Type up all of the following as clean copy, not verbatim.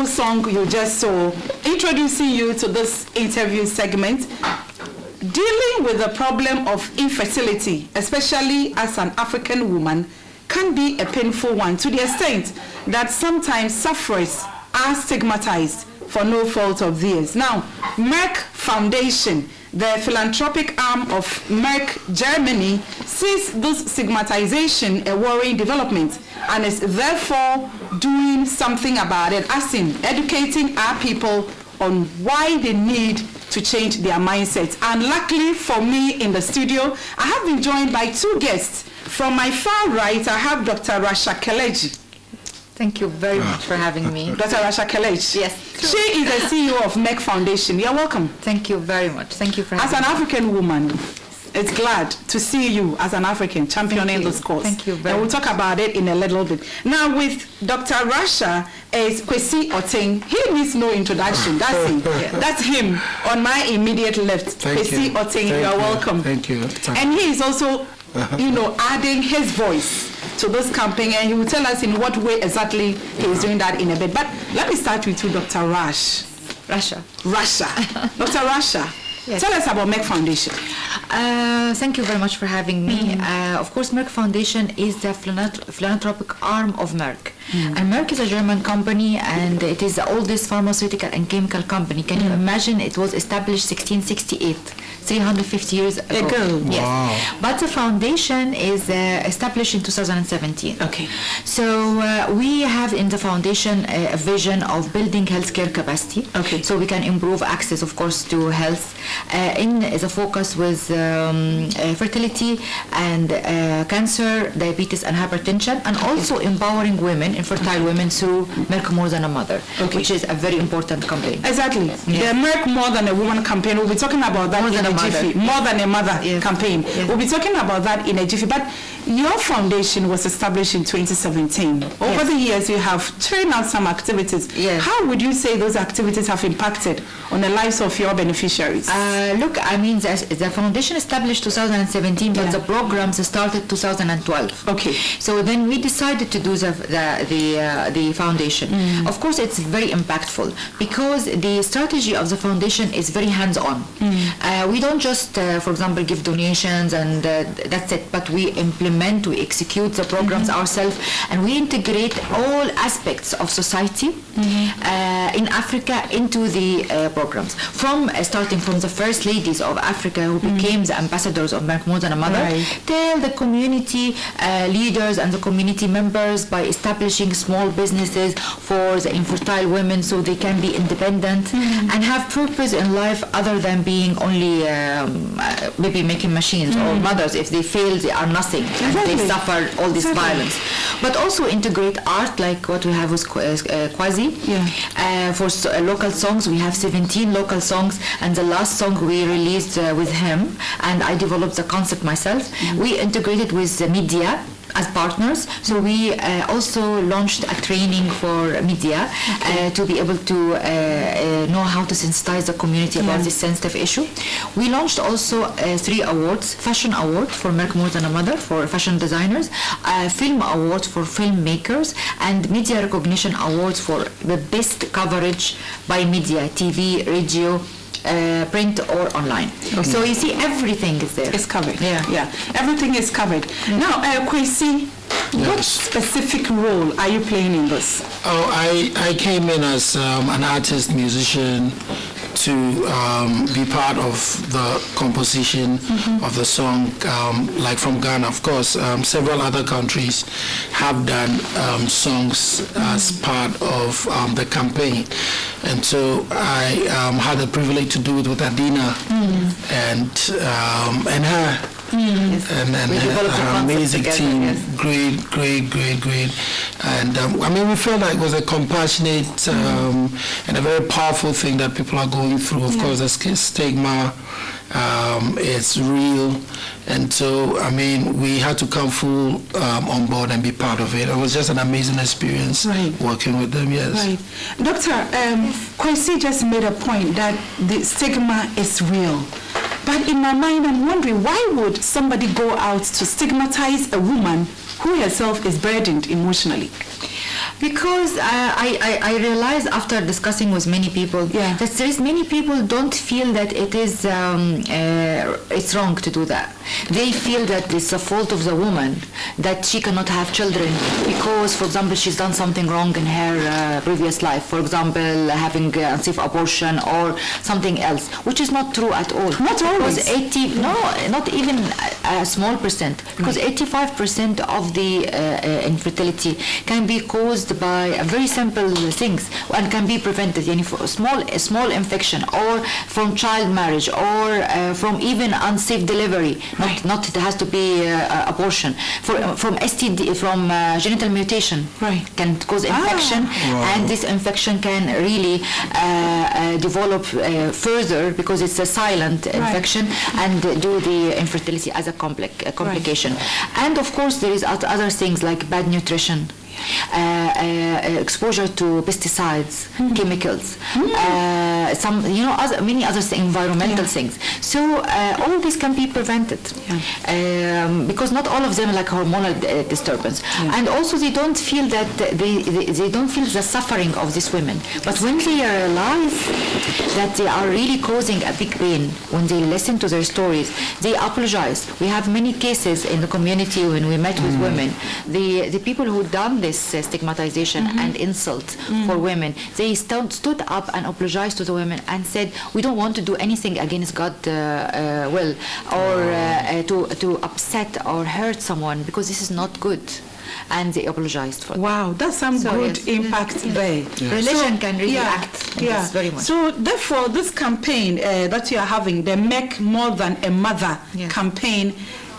beautiful song you just saw, introducing you to this interview segment. Dealing with the problem of infertility, especially as an African woman, can be a painful one to the extent that sometimes sufferers are stigmatized for no fault of theirs. Now, Merck Foundation, the philanthropic arm of Merck Germany, sees this stigmatization a worrying development and is therefore doing something about it, as in educating our people on why they need to change their mindsets. And luckily for me in the studio, I have been joined by two guests. From my far right, I have Dr. Rasha Kelej. Thank you very much for having me. Dr. Rasha Kelej. Yes. She is the CEO of Merck Foundation. You're welcome. Thank you very much. Thank you for having me. As an African woman, it's glad to see you as an African championing this cause. Thank you very much. And we'll talk about it in a little bit. Now with Dr. Rasha is Kwesi Oteng. He needs no introduction. That's him. That's him on my immediate left. Kwesi Oteng, you're welcome. Thank you. And he is also, adding his voice to this campaign, and he will tell us in what way exactly he is doing that in a bit. But let me start with you, Dr. Rasha. Dr. Rasha. Yes. Tell us about Merck Foundation. Thank you very much for having me. Of course, Merck Foundation is the philanthropic arm of Merck. And Merck is a German company, and it is the oldest pharmaceutical and chemical company. Can you imagine? It was established 1668, 350 years ago. Yes. Wow. But the foundation is established in 2017. Okay. So we have in the foundation a vision of building healthcare capacity. Okay. So we can improve access, of course, to health. In the focus with fertility and cancer, diabetes and hypertension, and also empowering women, infertile women, through Merck More than a Mother, which is a very important campaign. Exactly. The Merck More Than a Woman campaign, we'll be talking about that in a jiffy. More Than a Mother campaign. Yes. We'll be talking about that in a jiffy. But your foundation was established in 2017. Over the years, you have turned out some activities. Yes. How would you say those activities have impacted on the lives of your beneficiaries? Look, I mean, the foundation established 2017, but the programs started 2012. Okay. So then we decided to do the foundation. Of course, it's very impactful because the strategy of the foundation is very hands-on. We don't just, for example, give donations and that's it, but we implement, we execute the programs ourselves, and we integrate all aspects of society in Africa into the programs. From starting from the first ladies of Africa who became the ambassadors of Merck More Than a Mother, till the community leaders and the community members, by establishing small businesses for the infertile women so they can be independent and have purpose in life other than being only maybe making machines, or mothers. If they fail, they are nothing and they suffer all this violence. But also integrate art, like what we have with Kwasi. For local songs, we have 17 local songs, and the last song we released with him, and I developed the concept myself. We integrated with the media as partners. So we also launched a training for media to be able to know how to sensitize the community about this sensitive issue. We launched also 3 awards: Fashion Award for Merck More Than a Mother for fashion designers, Film Award for filmmakers, and Media Recognition Awards for the best coverage by media, TV, radio, print or online. So you see, everything is there. It's covered. Everything is covered. Now, Kwesi, what specific role are you playing in this? Oh, I came in as an artist, musician, to be part of the composition of the song, like from Ghana. Of course, several other countries have done songs as part of the campaign. And so I had the privilege to do it with Adina and her. And her amazing team, great. And I mean, we felt like it was a compassionate and a very powerful thing that people are going through. Of course, the stigma, it's real. And so, I mean, we had to come full on board and be part of it. It was just an amazing experience working with them, Right. Doctor, Kwesi just made a point that the stigma is real. But in my mind, I'm wondering, why would somebody go out to stigmatize a woman who herself is burdened emotionally? Because I realized after discussing with many people that there is many people don't feel that it is it's wrong to do that. They feel that it's the fault of the woman that she cannot have children because, for example, she's done something wrong in her previous life. For example, having unsafe abortion or something else, which is not true at all. Not always. Not even a small percent. Because 85% of the infertility can be caused by very simple things and can be prevented. For a small infection or from child marriage or from even unsafe delivery. Not it has to be abortion. From STD, from genital mutation, can cause infection, and this infection can really develop further because it's a silent infection and do the infertility as a complication. And of course, there is other things like bad nutrition. Exposure to pesticides, chemicals, many other environmental things. So all this can be prevented because not all of them like hormonal disturbance, and also they don't feel that they don't feel the suffering of these women. But when they realize that they are really causing a big pain, when they listen to their stories, they apologize. We have many cases in the community when we met with women. The people who done this stigmatization and insult for women, they stood up and apologized to the women and said, we don't want to do anything against God's will or to upset or hurt someone because this is not good. And they apologized for that. Wow, that's some good impact there. Religion can really act this very much. So therefore, this campaign that you are having, the Make More Than a Mother campaign,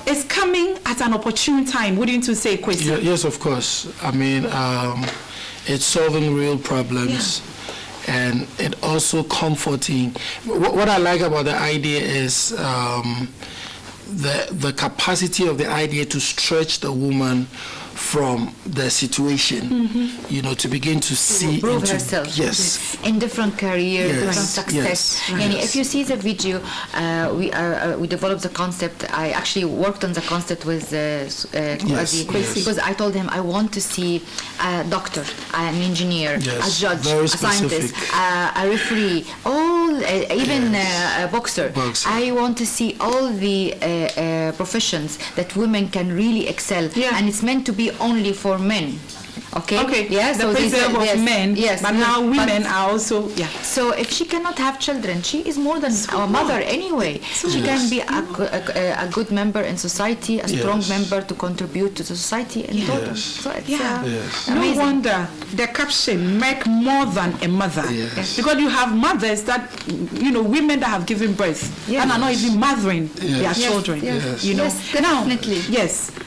is coming at an opportune time, wouldn't you say, Kwesi? Yes, of course. I mean, it's solving real problems. And it also comforting. What I like about the idea is the capacity of the idea to stretch the woman from the situation, to begin to see prove herself. In different careers, different success. If you see the video, we developed the concept. I actually worked on the concept with because I told him I want to see a doctor, an engineer, a judge, a scientist, a referee, even a boxer. I want to see all the professions that women can really excel, and it's meant to be only for men. Okay. Yes. The preserve of men. Yes. But now women are also. So if she cannot have children, she is more than a mother anyway. She can be a good member in society, a strong member to contribute to the society in total. So it's no wonder the caption "Make More Than a Mother," because you have mothers that women that have given birth and are not even mothering their children. Definitely.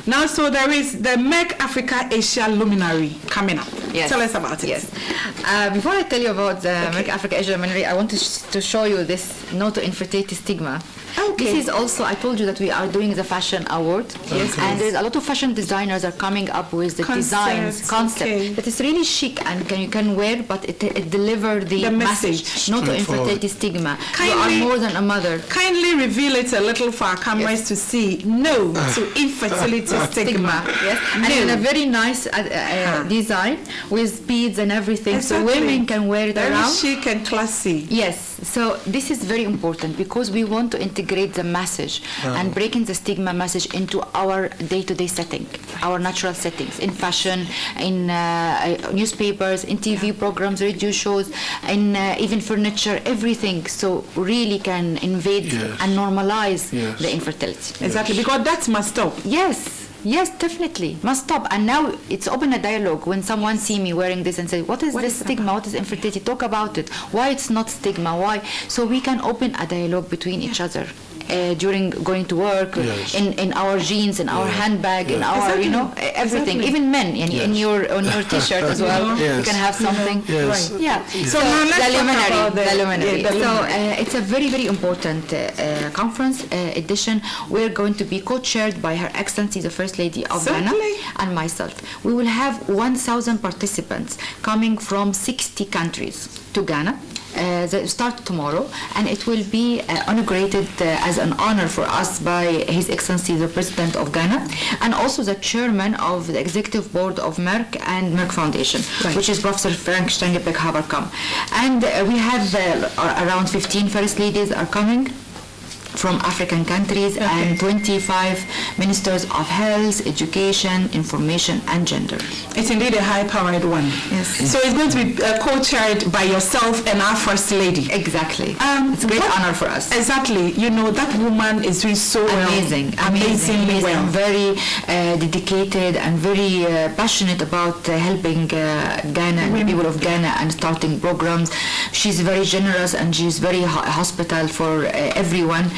Now, so there is the Merck Africa Asia Luminary coming up. Tell us about it. Before I tell you about the Merck Africa Asia Luminary, I want to show you this No to Infertility Stigma. This is also, I told you that we are doing the fashion award, and there's a lot of fashion designers are coming up with the concept that is really chic and you can wear, but it delivers the message. No to infertility stigma. You are more than a mother. Kindly reveal it a little for our cameras to see. No to infertility stigma. And in a very nice design with beads and everything, so women can wear it around. Very chic and classy. So this is very important because we want to integrate the message and breaking the stigma message into our day-to-day setting, our natural settings, in fashion, in newspapers, in TV programs, radio shows, in even furniture, everything. So really can invade and normalize the infertility. Exactly, because that must stop. Yes, definitely. Must stop. And now it's open a dialogue when someone see me wearing this and say, what is this stigma? What is infertility? Talk about it. Why it's not stigma? Why? So we can open a dialogue between each other. During going to work, in our jeans, in our handbag, in our everything, even men, on your T-shirt as well. You can have something. So now let's the luminary. So it's a very, very important conference edition. We're going to be co-chaired by Her Excellency the First Lady of Ghana and myself. We will have 1,000 participants coming from 60 countries to Ghana. They start tomorrow, and it will be inaugurated as an honor for us by His Excellency the President of Ghana, and also the Chairman of the Executive Board of Merck and Merck Foundation, which is Professor Frank Stengebeck Haberkamp. And we have around 15 First Ladies are coming from African countries, and 25 ministers of health, education, information, and gender. It's indeed a high-powered one. Yes. So it's going to be co-chaired by yourself and our First Lady. Exactly. It's a great honor for us. Exactly. You know, that woman is doing so amazingly well. Very dedicated and very passionate about helping Ghana, the people of Ghana, and starting programs. She's very generous, and she's very hospitable for everyone.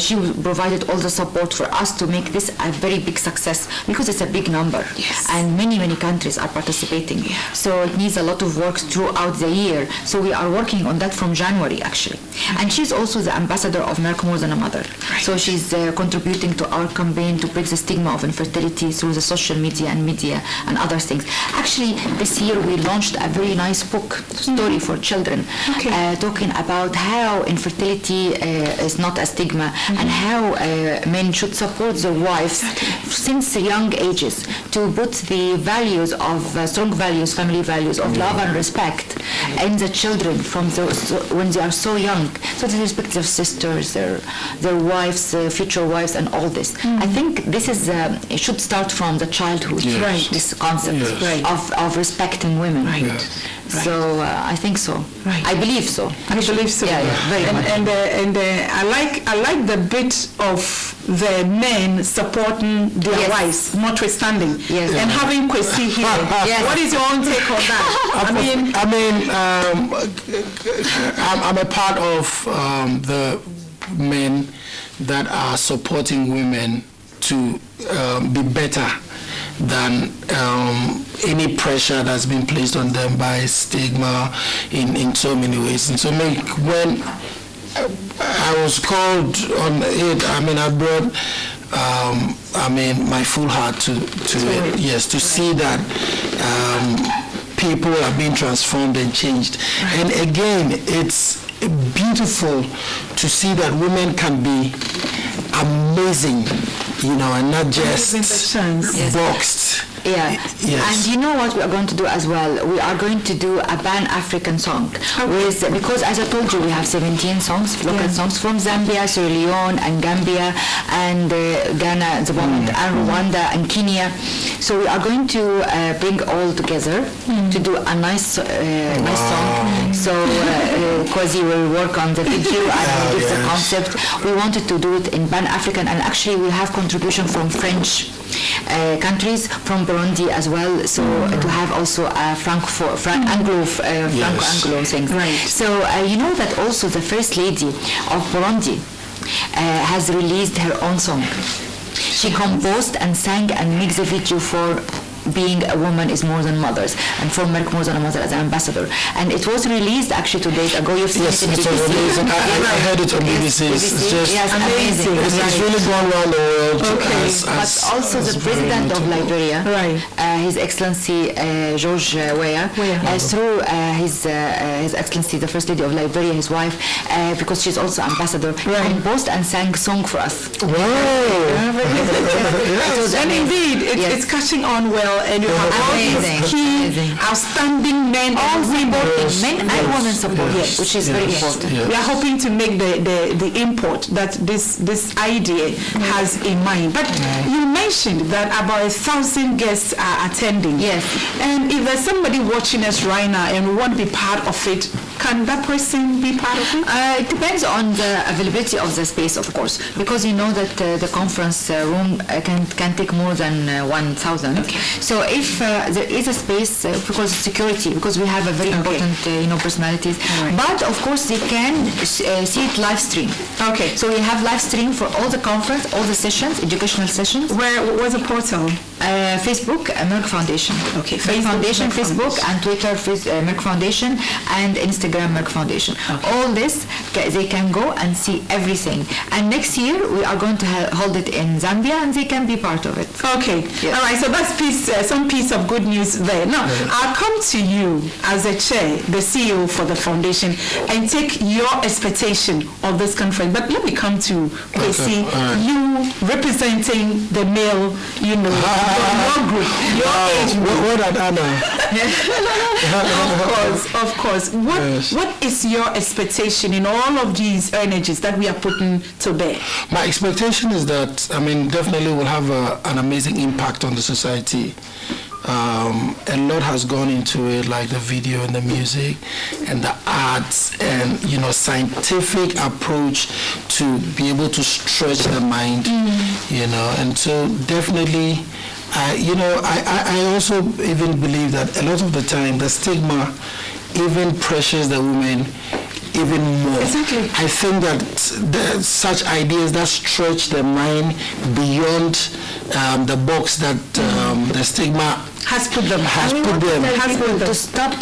She provided all the support for us to make this a very big success, because it's a big number, and many countries are participating. So it needs a lot of work throughout the year. So we are working on that from January, actually. And she's also the ambassador of Merck More Than a Mother. So she's contributing to our campaign to break the stigma of infertility through the social media and other things. Actually, this year we launched a very nice book, story for children, talking about how infertility is not a stigma, and how men should support their wives since young ages to put the values of strong values, family values of love and respect in the children from when they are so young. So they respect their sisters, their wives, future wives, and all this. I think this is it should start from the childhood. This concept of respecting women. So I think so. I believe so. I believe so. Very much. And I like the bit of the men supporting their wives, notwithstanding, and having Kwesi here. What is your own take on that? I'm a part of the men that are supporting women to be better than any pressure that's been placed on them by stigma in so many ways. And so when I was called on it, I brought my full heart to it. Yes, to see that people are being transformed and changed. And again, it's beautiful to see that women can be amazing, and not just boxed. And you know what we are going to do as well? We are going to do a Pan-African song. Because as I told you, we have 17 songs, local songs from Zambia, Sierra Leone, and Gambia, and Ghana at the moment, and Rwanda, and Kenya. So we are going to bring all together to do a nice song. So Kwesi will work on the video and give the concept. We wanted to do it in Pan-African, and actually we have contribution from French countries, from Burundi as well, so to have also a Franco-Anglo things. So you know that also the First Lady of Burundi has released her own song. She composed and sang and mixed the video for being a woman is more than mothers, and for Merck More Than a Mother as an ambassador. And it was released actually 2 days ago. You've seen it in BBC. I heard it on BBC. It's just amazing. It's really gone around the world. But also the president of Liberia, His Excellency George Weah, through His Excellency the First Lady of Liberia, his wife, because she's also ambassador, composed and sang song for us. And indeed, it's catching on well. And you have all these key, outstanding men and women. Men and women support, which is very important. We are hoping to make the import that this idea has in mind. But you mentioned that about 1,000 guests are attending. Yes. And if there's somebody watching us right now and want to be part of it, can that person be part of it? It depends on the availability of the space, of course, because you know that the conference room can take more than 1,000. So if there is a space, because security, because we have a very important personalities, but of course they can see it live stream. So we have live stream for all the conference, all the sessions, educational sessions. Where's the portal? Facebook, Merck Foundation. Facebook, Foundation, Merck Facebook, Foundation. and Twitter, Merck Foundation, and Instagram, Merck Foundation. All this they can go and see everything. And next year we are going to hold it in Zambia, and they can be part of it. Okay. Yes. All right. So that's some piece of good news there. Now, I'll come to you as a chair, the CEO for the foundation, and take your expectation of this conference. But let me come to Kwesi, you representing the male, your group, your age group. What at Anna? Of course. What is your expectation in all of these energies that we are putting to bear? My expectation is that, definitely will have an amazing impact on the society. A lot has gone into it, like the video and the music and the arts and scientific approach to be able to stretch the mind, and so definitely I also even believe that a lot of the time the stigma even pressures the women even more. Exactly. I think that such ideas that stretch the mind beyond the box that the stigma has put them. To stop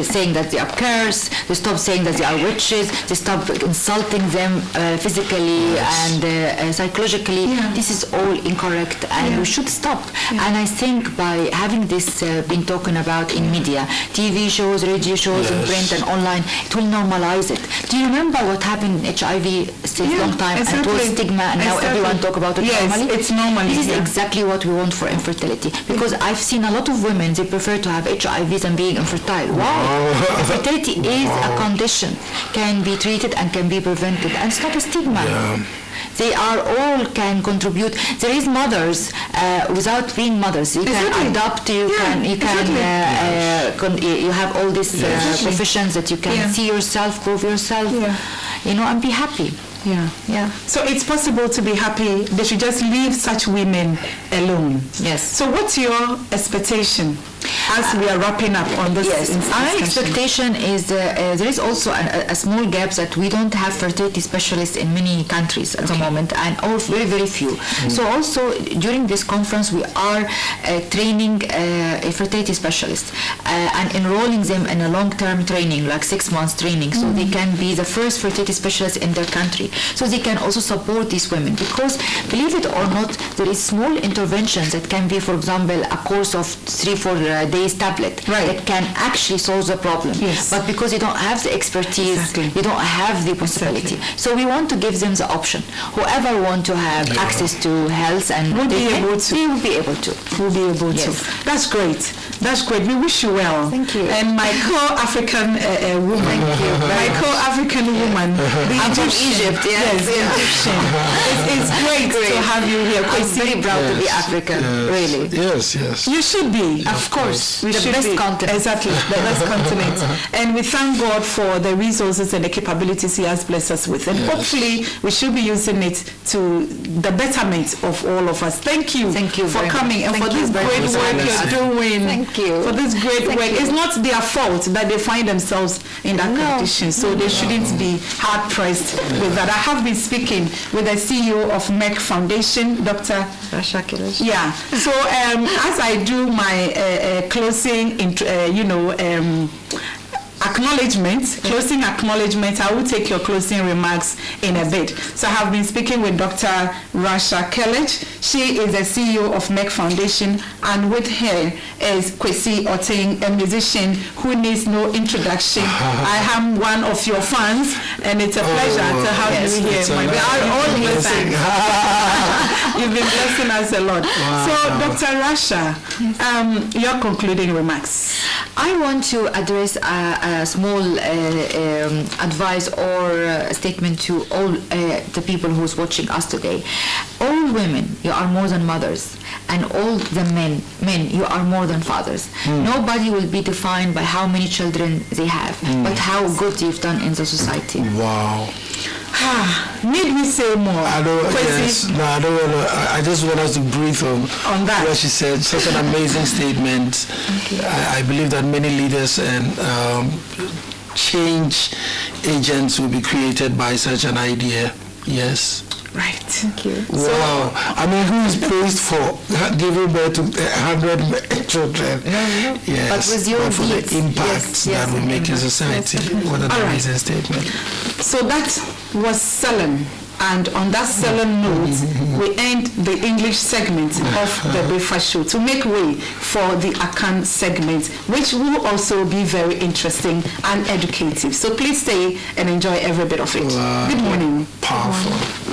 saying that they are cursed, to stop saying that they are witches, to stop insulting them physically and psychologically. This is all incorrect, and we should stop. And I think by having this being talking about in media, TV shows, radio shows, in print and online, it will normalize it. Do you remember what happened in HIV since long time? Exactly. And it was stigma, and now everyone talk about it normally? It's normal. This is exactly what we want for infertility, because I've seen a lot of women, they prefer to have HIVs than being infertile. Why? Infertility is a condition, can be treated and can be prevented, and it's not a stigma. They are all can contribute. There is mothers without being mothers. You can adopt. You have all these professions that you can see yourself, prove yourself, and be happy. Yeah. So it's possible to be happy. They should just leave such women alone. Yes. So what's your expectation as we are wrapping up on this? Yes. Our expectation is there is also a small gap that we don't have fertility specialists in many countries at the moment, and all very, very few. So also during this conference we are training a fertility specialist and enrolling them in a long-term training, like 6 months training, so they can be the first fertility specialist in their country. So they can also support these women, because believe it or not, there is small interventions that can be, for example, a course of 3-4 days tablet that can actually solve the problem. But because you don't have the expertise, you don't have the possibility. So we want to give them the option. Whoever want to have access to health and will be able to. That's great. That's great. We wish you well. Thank you. And my co-African woman, I'm from Egypt. Yes, Egyptian. It's great to have you here. I'm very proud to be African, really. Yes. You should be. Of course. We should best be. continent. Exactly, the best continent. And we thank God for the resources and the capabilities He has blessed us with. And hopefully we should be using it to the betterment of all of us. Thank you for coming and for this great work you're doing. Thank you. For this great work. It's not their fault that they find themselves in that condition. So they shouldn't be hard pressed with that. I have been speaking with the CEO of Merck Foundation, Dr. Rasha Kelej. Yeah. So as I do my closing, closing acknowledgement, I will take your closing remarks in a bit. So I have been speaking with Dr. Rasha Kelej. She is the CEO of Merck Foundation, and with her is Kwesi Oteng, a musician who needs no introduction. I am one of your fans, and it's a pleasure to have you here. We are all your fans. You've been blessing us a lot. Wow. So, Dr. Rasha, your concluding remarks. I want to address a small advice or statement to all the people who's watching us today. All women, you are more than mothers, and all the men, you are more than fathers. Nobody will be defined by how many children they have, but how good you've done in the society. Wow. Need we say more? I don't want to. I just want us to breathe on that. What she said. Such an amazing statement. I believe that many leaders and change agents will be created by such an idea. Yes. Right. Thank you. Wow. I mean, who is praised for giving birth to 100 children? No. Yes. But with your for the deeds, impact that we make in society. What an amazing statement. So that was solemn. And on that solemn note, we end the English segment of the Breakfast Show to make way for the Akan segment, which will also be very interesting and educative. So please stay and enjoy every bit of it. Wow. Good morning. Powerful.